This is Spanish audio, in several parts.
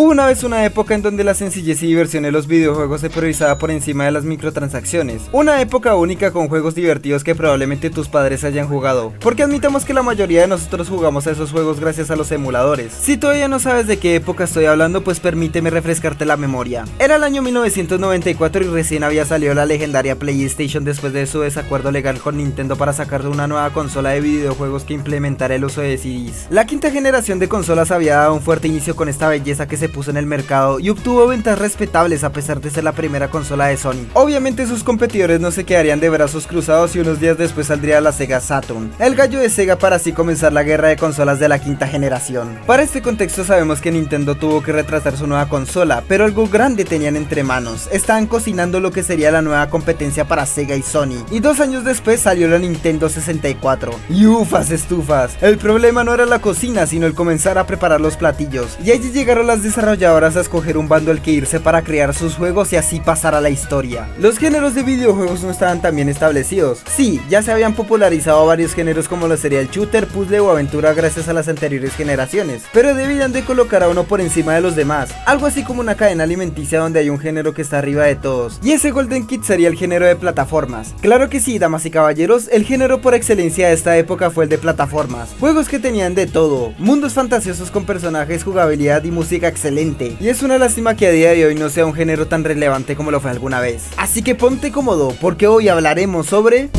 Hubo una vez una época en donde la sencillez y diversión de los videojuegos se priorizaba por encima de las microtransacciones. Una época única con juegos divertidos que probablemente tus padres hayan jugado. Porque admitamos que la mayoría de nosotros jugamos a esos juegos gracias a los emuladores. Si todavía no sabes de qué época estoy hablando, pues permíteme refrescarte la memoria. Era el año 1994 y recién había salido la legendaria PlayStation después de su desacuerdo legal con Nintendo para sacar una nueva consola de videojuegos que implementara el uso de CDs. La quinta generación de consolas había dado un fuerte inicio con esta belleza que se puso en el mercado y obtuvo ventas respetables a pesar de ser la primera consola de Sony. Obviamente sus competidores no se quedarían de brazos cruzados y unos días después saldría la Sega Saturn, el gallo de Sega, para así comenzar la guerra de consolas de la quinta generación. Para este contexto sabemos que Nintendo tuvo que retrasar su nueva consola, pero algo grande tenían entre manos. Estaban cocinando lo que sería la nueva competencia para Sega y Sony, y 2 años después salió la Nintendo 64. Y ufas estufas, el problema no era la cocina sino el comenzar a preparar los platillos, y allí llegaron las desarrolladoras a escoger un bando al que irse para crear sus juegos y así pasar a la historia. Los géneros de videojuegos no estaban tan bien establecidos. Sí, ya se habían popularizado varios géneros como lo sería el shooter, puzzle o aventura gracias a las anteriores generaciones, pero debían de colocar a uno por encima de los demás, algo así como una cadena alimenticia donde hay un género que está arriba de todos, y ese Golden Kid sería el género de plataformas. Claro que sí, damas y caballeros, el género por excelencia de esta época fue el de plataformas, juegos que tenían de todo, mundos fantasiosos con personajes, jugabilidad y música excelente, y es una lástima que a día de hoy no sea un género tan relevante como lo fue alguna vez. Así que ponte cómodo, porque hoy hablaremos sobre...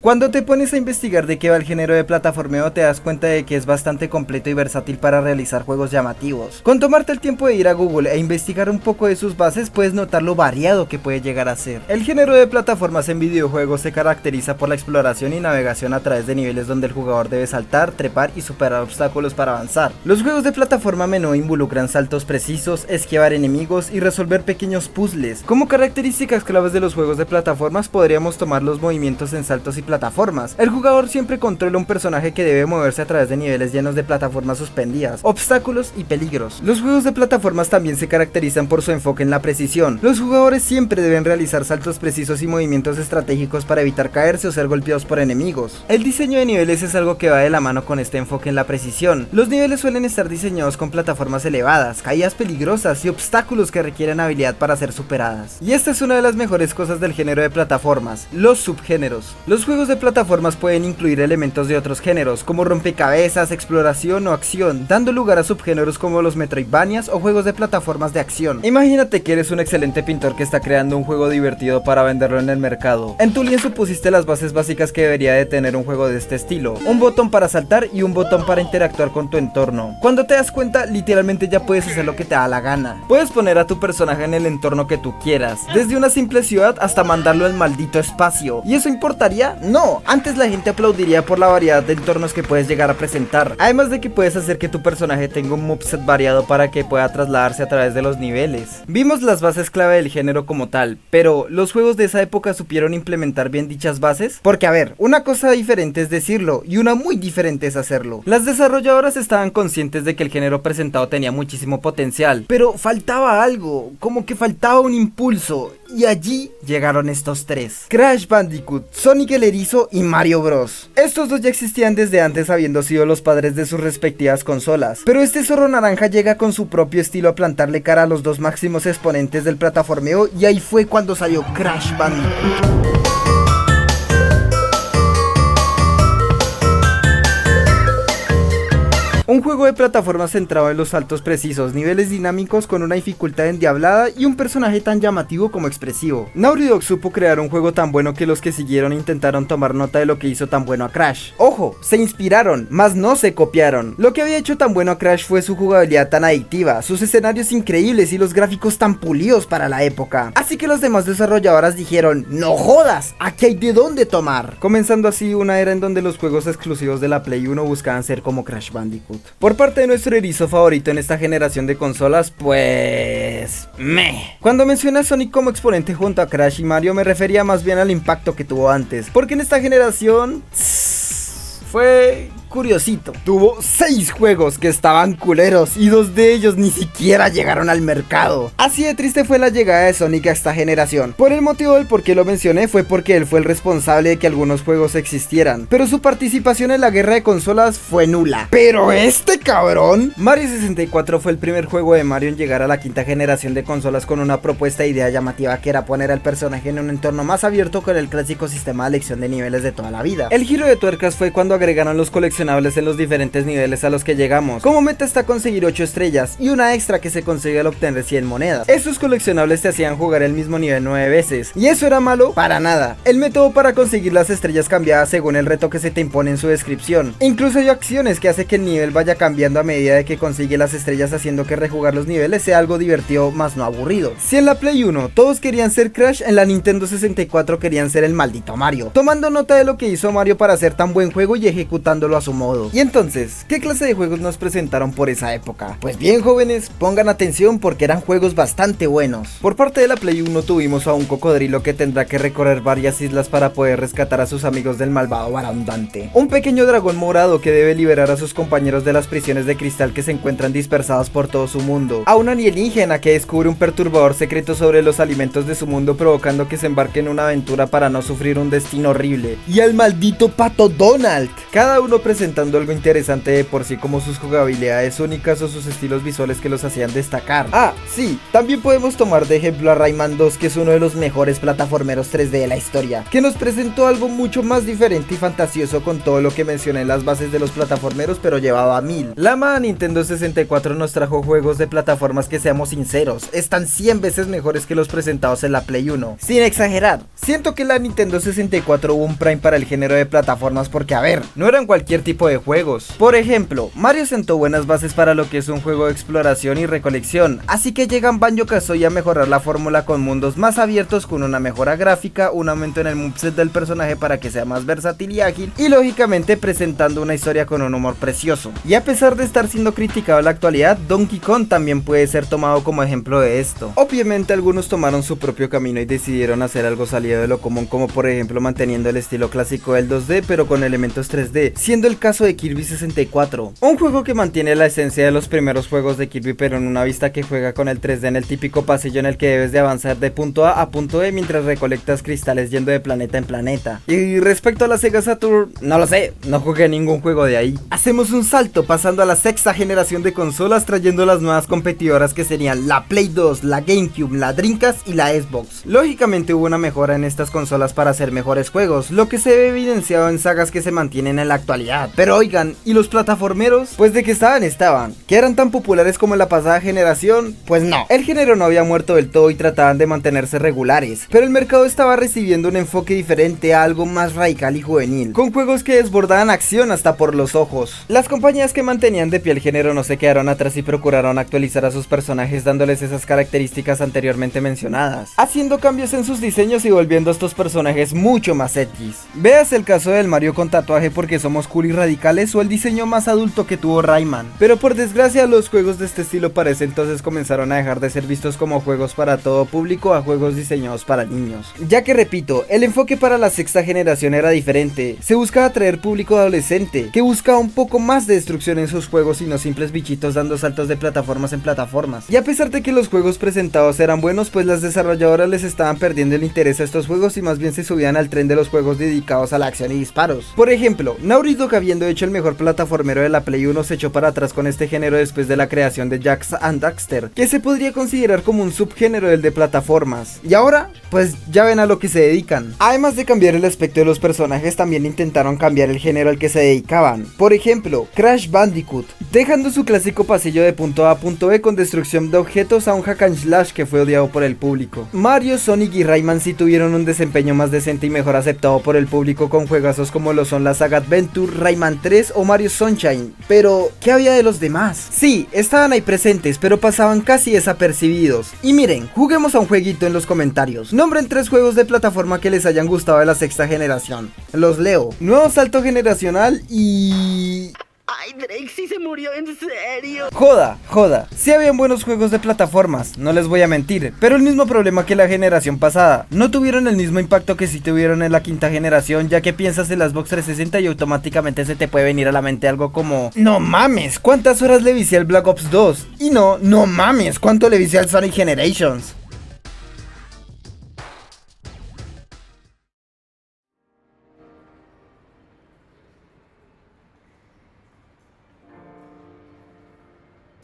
Cuando te pones a investigar de qué va el género de plataformeo te das cuenta de que es bastante completo y versátil para realizar juegos llamativos. Con tomarte el tiempo de ir a Google e investigar un poco de sus bases puedes notar lo variado que puede llegar a ser. El género de plataformas en videojuegos se caracteriza por la exploración y navegación a través de niveles donde el jugador debe saltar, trepar y superar obstáculos para avanzar. Los juegos de plataforma a menudo involucran saltos precisos, esquivar enemigos y resolver pequeños puzzles. Como características claves de los juegos de plataformas podríamos tomar los movimientos en saltos y plataformas. El jugador siempre controla un personaje que debe moverse a través de niveles llenos de plataformas suspendidas, obstáculos y peligros. Los juegos de plataformas también se caracterizan por su enfoque en la precisión. Los jugadores siempre deben realizar saltos precisos y movimientos estratégicos para evitar caerse o ser golpeados por enemigos. El diseño de niveles es algo que va de la mano con este enfoque en la precisión. Los niveles suelen estar diseñados con plataformas elevadas, caídas peligrosas y obstáculos que requieren habilidad para ser superadas. Y esta es una de las mejores cosas del género de plataformas, los subgéneros. Los juegos de plataformas pueden incluir elementos de otros géneros, como rompecabezas, exploración o acción, dando lugar a subgéneros como los Metroidvanias o juegos de plataformas de acción. Imagínate que eres un excelente pintor que está creando un juego divertido para venderlo en el mercado. En tu lienzo pusiste las bases básicas que debería de tener un juego de este estilo: un botón para saltar y un botón para interactuar con tu entorno. Cuando te das cuenta, literalmente ya puedes hacer lo que te da la gana. Puedes poner a tu personaje en el entorno que tú quieras, desde una simple ciudad hasta mandarlo al maldito espacio. ¿Y eso importaría? No, antes la gente aplaudiría por la variedad de entornos que puedes llegar a presentar, además de que puedes hacer que tu personaje tenga un moveset variado para que pueda trasladarse a través de los niveles. Vimos las bases clave del género como tal, pero ¿los juegos de esa época supieron implementar bien dichas bases? Porque a ver, una cosa diferente es decirlo y una muy diferente es hacerlo. Las desarrolladoras estaban conscientes de que el género presentado tenía muchísimo potencial, pero faltaba algo, como que faltaba un impulso. Y allí llegaron estos tres: Crash Bandicoot, Sonic el Erizo y Mario Bros. Estos dos ya existían desde antes, habiendo sido los padres de sus respectivas consolas, pero este zorro naranja llega con su propio estilo a plantarle cara a los dos máximos exponentes del plataformeo, y ahí fue cuando salió Crash Bandicoot. Un juego de plataformas centrado en los saltos precisos, niveles dinámicos con una dificultad endiablada y un personaje tan llamativo como expresivo. Naughty Dog supo crear un juego tan bueno que los que siguieron intentaron tomar nota de lo que hizo tan bueno a Crash. Ojo, se inspiraron, mas no se copiaron. Lo que había hecho tan bueno a Crash fue su jugabilidad tan adictiva, sus escenarios increíbles y los gráficos tan pulidos para la época. Así que las demás desarrolladoras dijeron: ¡no jodas! ¡Aquí hay de dónde tomar! Comenzando así una era en donde los juegos exclusivos de la Play 1 buscaban ser como Crash Bandicoot. Por parte de nuestro erizo favorito en esta generación de consolas, pues... Cuando mencioné a Sonic como exponente junto a Crash y Mario me refería más bien al impacto que tuvo antes, porque en esta generación... fue curiosito, tuvo 6 juegos que estaban culeros y 2 de ellos ni siquiera llegaron al mercado. Así de triste fue la llegada de Sonic a esta generación. Por el motivo del por qué lo mencioné fue porque él fue el responsable de que algunos juegos existieran, pero su participación en la guerra de consolas fue nula. Pero este cabrón, Mario 64 fue el primer juego de Mario en llegar a la quinta generación de consolas con una propuesta e idea llamativa que era poner al personaje en un entorno más abierto con el clásico sistema de elección de niveles de toda la vida. El giro de tuercas fue cuando agregaron los coleccionables en los diferentes niveles a los que llegamos. Como meta está conseguir 8 estrellas y una extra que se consigue al obtener 100 monedas. Estos coleccionables te hacían jugar el mismo nivel 9 veces. ¿Y eso era malo? Para nada. El método para conseguir las estrellas cambiaba según el reto que se te impone en su descripción. Incluso hay acciones que hace que el nivel vaya cambiando a medida de que consigue las estrellas, haciendo que rejugar los niveles sea algo divertido más no aburrido. Si en la Play 1 todos querían ser Crash, en la Nintendo 64 querían ser el maldito Mario, tomando nota de lo que hizo Mario para hacer tan buen juego y ejecutándolo a su modo. Y entonces, ¿qué clase de juegos nos presentaron por esa época? Pues bien, jóvenes, pongan atención porque eran juegos bastante buenos. Por parte de la Play 1 tuvimos a un cocodrilo que tendrá que recorrer varias islas para poder rescatar a sus amigos del malvado Barón Dante, un pequeño dragón morado que debe liberar a sus compañeros de las prisiones de cristal que se encuentran dispersados por todo su mundo, a un alienígena que descubre un perturbador secreto sobre los alimentos de su mundo, provocando que se embarque en una aventura para no sufrir un destino horrible, y al maldito Pato Donald, cada uno presentando algo interesante de por sí, como sus jugabilidades únicas o sus estilos visuales que los hacían destacar. Ah, sí, también podemos tomar de ejemplo a Rayman 2, que es uno de los mejores plataformeros 3D de la historia, que nos presentó algo mucho más diferente y fantasioso con todo lo que mencioné en las bases de los plataformeros, pero llevado a 1000. La amada Nintendo 64 nos trajo juegos de plataformas que, seamos sinceros, están 100 veces mejores que los presentados en la Play 1. Sin exagerar, siento que la Nintendo 64 hubo un prime para el género de plataformas porque, a ver, no eran cualquier tipo de juegos. Por ejemplo, Mario sentó buenas bases para lo que es un juego de exploración y recolección, así que llegan Banjo-Kazooie a mejorar la fórmula con mundos más abiertos, con una mejora gráfica, un aumento en el moveset del personaje para que sea más versátil y ágil, y lógicamente presentando una historia con un humor precioso. Y a pesar de estar siendo criticado en la actualidad, Donkey Kong también puede ser tomado como ejemplo de esto. Obviamente algunos tomaron su propio camino y decidieron hacer algo salido de lo común, como por ejemplo manteniendo el estilo clásico del 2D pero con elementos 3D, siendo el caso de Kirby 64, un juego que mantiene la esencia de los primeros juegos de Kirby pero en una vista que juega con el 3D en el típico pasillo en el que debes de avanzar de punto A punto B mientras recolectas cristales yendo de planeta en planeta. Y respecto a la Sega Saturn, no lo sé, no jugué ningún juego de ahí. Hacemos un salto pasando a la sexta generación de consolas, trayendo las nuevas competidoras que serían la Play 2, la GameCube, la Dreamcast y la Xbox. Lógicamente hubo una mejora en estas consolas para hacer mejores juegos, lo que se ve evidenciado en sagas que se mantienen en la actualidad. Pero oigan, ¿y los plataformeros? Pues de que estaban. ¿Que eran tan populares como en la pasada generación? Pues no. El género no había muerto del todo y trataban de mantenerse regulares, pero el mercado estaba recibiendo un enfoque diferente a algo más radical y juvenil, con juegos que desbordaban acción hasta por los ojos. Las compañías que mantenían de pie el género no se quedaron atrás y procuraron actualizar a sus personajes dándoles esas características anteriormente mencionadas, haciendo cambios en sus diseños y volviendo a estos personajes mucho más edgys. Veas el caso del Mario con tatuaje porque somos cool y radicales, o el diseño más adulto que tuvo Rayman. Pero por desgracia los juegos de este estilo para ese entonces comenzaron a dejar de ser vistos como juegos para todo público a juegos diseñados para niños, ya que repito, el enfoque para la sexta generación era diferente. Se buscaba atraer público adolescente que buscaba un poco más de destrucción en sus juegos y no simples bichitos dando saltos de plataformas en plataformas. Y a pesar de que los juegos presentados eran buenos, pues las desarrolladoras les estaban perdiendo el interés a estos juegos y más bien se subían al tren de los juegos dedicados a la acción y disparos. Por ejemplo, Naughty Dog, habiendo hecho el mejor plataformero de la Play 1, se echó para atrás con este género después de la creación de Jak and Daxter, que se podría considerar como un subgénero del de plataformas. Y ahora, pues ya ven a lo que se dedican. Además de cambiar el aspecto de los personajes, también intentaron cambiar el género al que se dedicaban. Por ejemplo, Crash Bandicoot, dejando su clásico pasillo de punto A a punto B con destrucción de objetos a un hack and slash que fue odiado por el público. Mario, Sonic y Rayman sí tuvieron un desempeño más decente y mejor aceptado por el público, con juegazos como lo son la saga Adventure, Rayman 3 o Mario Sunshine. Pero, ¿qué había de los demás? Sí, estaban ahí presentes, pero pasaban casi desapercibidos. Y miren, juguemos a un jueguito en los comentarios. Nombren 3 juegos de plataforma que les hayan gustado de la sexta generación. Los leo. Nuevo salto generacional y... Ay, Drake sí se murió en serio. Joda, sí habían buenos juegos de plataformas, no les voy a mentir, pero el mismo problema que la generación pasada, no tuvieron el mismo impacto que sí tuvieron en la quinta generación, ya que piensas en la Xbox 360 y automáticamente se te puede venir a la mente algo como: no mames, ¿cuántas horas le vicié al Black Ops 2? Y no mames, ¿cuánto le vicié al Sonic Generations?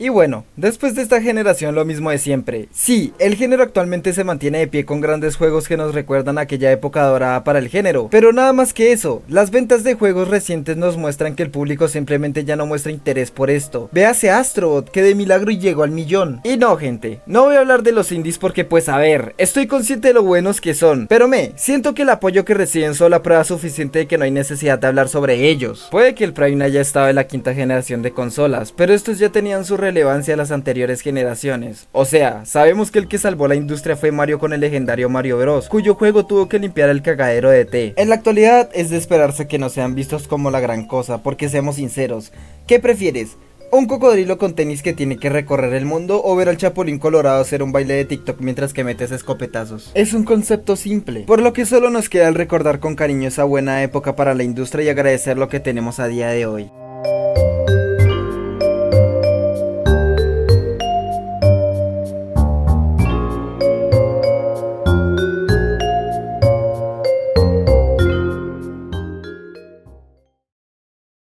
Y bueno, después de esta generación lo mismo de siempre. Sí, el género actualmente se mantiene de pie con grandes juegos que nos recuerdan aquella época dorada para el género, pero nada más que eso, las ventas de juegos recientes nos muestran que el público simplemente ya no muestra interés por esto. Véase Astrobot, que de milagro llegó al 1.000.000. Y no, gente, no voy a hablar de los indies porque pues a ver, estoy consciente de lo buenos que son, pero siento que el apoyo que reciben son la prueba suficiente de que no hay necesidad de hablar sobre ellos. Puede que el Prime haya estado en la quinta generación de consolas, pero estos ya tenían su relevancia a las anteriores generaciones. O sea, sabemos que el que salvó la industria fue Mario con el legendario Mario Bros, cuyo juego tuvo que limpiar el cagadero de T. En la actualidad es de esperarse que no sean vistos como la gran cosa, porque seamos sinceros, ¿qué prefieres? ¿Un cocodrilo con tenis que tiene que recorrer el mundo o ver al Chapulín Colorado hacer un baile de TikTok mientras que metes escopetazos? Es un concepto simple, por lo que solo nos queda el recordar con cariño esa buena época para la industria y agradecer lo que tenemos a día de hoy.